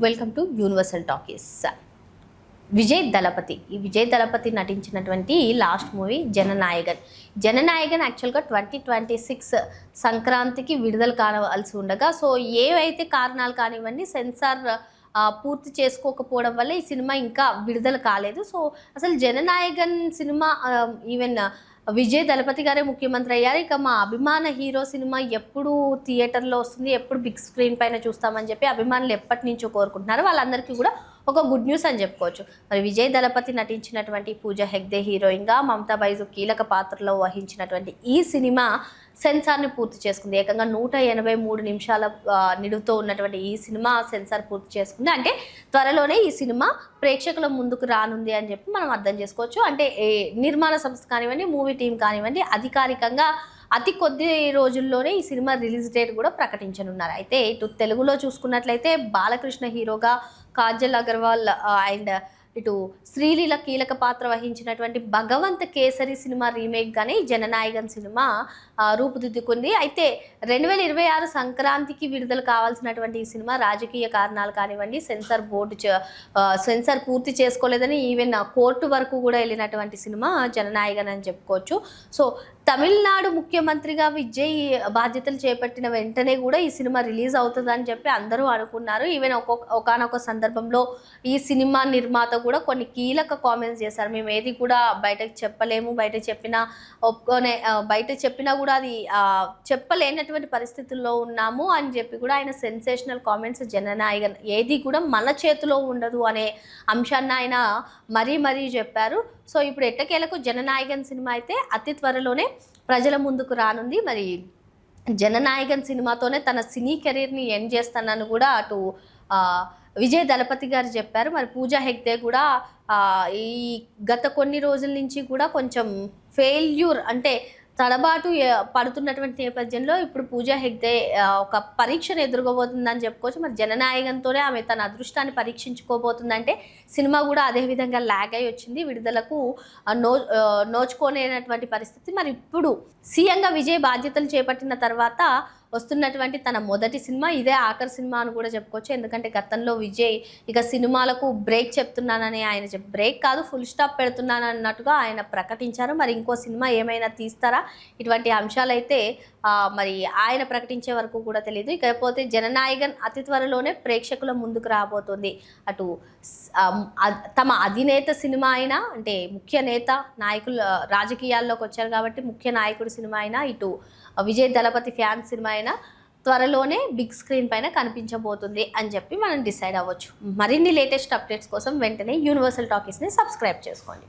Welcome to Universal Talkies. Vijay Thalapathy నటించినటువంటి last movie Jana Nayagan యాక్చువల్గా 2026 సంక్రాంతికి విడుదల కావాల్సి ఉండగా సో ఏవైతే కారణాలు కానివ్వండి సెన్సార్ పూర్తి చేసుకోకపోవడం వల్ల ఈ సినిమా ఇంకా విడుదల కాలేదు. సో అసలు జననాయగన్ సినిమా ఈవెన్ విజయ్ దళపతి గారే ముఖ్యమంత్రి అయ్యారు. ఇక మా అభిమాన హీరో సినిమా ఎప్పుడు థియేటర్లో వస్తుంది, ఎప్పుడు బిగ్ స్క్రీన్ పైన చూస్తామని చెప్పి అభిమానులు ఎప్పటి నుంచో కోరుకుంటున్నారు. వాళ్ళందరికీ కూడా ఒక గుడ్ న్యూస్ అని చెప్పుకోవచ్చు. మరి విజయ్ దళపతి నటించినటువంటి పూజా హెగ్డే హీరోయిన్గా, మమతా బైజు కీలక పాత్రలో వహించినటువంటి ఈ సినిమా సెన్సార్ని పూర్తి చేసుకుంది. ఏకంగా 183 నిమిషాల నిడుతో ఉన్నటువంటి ఈ సినిమా సెన్సార్ పూర్తి చేసుకుంది. అంటే త్వరలోనే ఈ సినిమా ప్రేక్షకుల ముందుకు రానుంది అని చెప్పి మనం అర్థం చేసుకోవచ్చు. అంటే నిర్మాణ సంస్థ కానివ్వండి, మూవీ టీం కానివ్వండి, అధికారికంగా అతి కొద్ది రోజుల్లోనే ఈ సినిమా రిలీజ్ డేట్ కూడా ప్రకటించనున్నారు. అయితే ఇటు తెలుగులో చూసుకున్నట్లయితే బాలకృష్ణ హీరోగా, కాజల్ అగర్వాల్ అండ్ ఇటు శ్రీలీల కీలక పాత్ర వహించినటువంటి భగవంత్ కేసరి సినిమా రీమేక్గానే జననాయగన్ సినిమా రూపుదిద్దుకుంది. అయితే 2026 సంక్రాంతికి విడుదల కావాల్సినటువంటి ఈ సినిమా రాజకీయ కారణాలు కానివ్వండి, సెన్సార్ పూర్తి చేసుకోలేదని ఈవెన్ కోర్టు వరకు కూడా వెళ్ళినటువంటి సినిమా జననాయగన్ అని చెప్పుకోవచ్చు. సో తమిళనాడు ముఖ్యమంత్రిగా విజయ్ బాధ్యతలు చేపట్టిన వెంటనే కూడా ఈ సినిమా రిలీజ్ అవుతుందని చెప్పి అందరూ అనుకున్నారు. ఈవెన్ ఒకానొక సందర్భంలో ఈ సినిమా నిర్మాత కూడా కొన్ని కీలక కామెంట్స్ చేశారు. మేము ఏది కూడా బయటకు చెప్పలేము, బయట చెప్పినా కూడా అది చెప్పలేనటువంటి పరిస్థితుల్లో ఉన్నాము అని చెప్పి కూడా ఆయన సెన్సేషనల్ కామెంట్స్ జననాయగన్ ఏది కూడా మన చేతిలో ఉండదు అనే అంశాన్ని ఆయన మరీ చెప్పారు. సో ఇప్పుడు ఎట్టకేలకు జననాయగన్ సినిమా అయితే అతి త్వరలోనే ప్రజల ముందుకు రానుంది. మరి జననాయగన్ సినిమాతోనే తన సినీ కెరీర్ని ఎండ్ చేస్తానని కూడా అటు విజయ్ దళపతి గారు చెప్పారు. మరి పూజా హెగ్డే కూడా ఈ గత కొన్ని రోజుల నుంచి కూడా కొంచెం ఫెయిల్యూర్ అంటే తడబాటు పడుతున్నటువంటి నేపథ్యంలో ఇప్పుడు పూజా హెగ్డే ఒక పరీక్షను ఎదుర్కోబోతుందని చెప్పుకోవచ్చు. మరి జననాయగన్తోనే ఆమె తన అదృష్టాన్ని పరీక్షించుకోబోతుందంటే సినిమా కూడా అదేవిధంగా ల్యాగ్ అయి వచ్చింది, విడుదలకు నోచుకోలేనటువంటి పరిస్థితి. మరి ఇప్పుడు సీఎంగా విజయ్ బాధ్యతలు చేపట్టిన తర్వాత వస్తున్నటువంటి తన మొదటి సినిమా ఇదే ఆఖరి సినిమా అని కూడా చెప్పుకోవచ్చు. ఎందుకంటే గతంలో విజయ్ ఇక సినిమాలకు బ్రేక్ చెప్తున్నానని ఆయన బ్రేక్ కాదు ఫుల్ స్టాప్ పెడుతున్నాను అన్నట్టుగా ఆయన ప్రకటించారు. మరి ఇంకో సినిమా ఏమైనా తీస్తారా, ఇటువంటి అంశాలైతే మరి ఆయన ప్రకటించే వరకు కూడా తెలియదు. ఇకపోతే జననాయగన్ అతి త్వరలోనే ప్రేక్షకుల ముందుకు రాబోతుంది. అటు తమ అధినేత సినిమా అయినా, అంటే ముఖ్య నేత నాయకులు రాజకీయాల్లోకి వచ్చారు కాబట్టి ముఖ్య నాయకుడి సినిమా అయినా, ఇటు విజయ్ దళపతి ఫ్యాన్ సినిమా అయినా త్వరలోనే బిగ్ స్క్రీన్ పైన కనిపించబోతుంది అని చెప్పి మనం డిసైడ్ అవ్వచ్చు. మరిన్ని లేటెస్ట్ అప్డేట్స్ కోసం వెంటనే యూనివర్సల్ టాకీస్ని సబ్స్క్రైబ్ చేసుకోండి.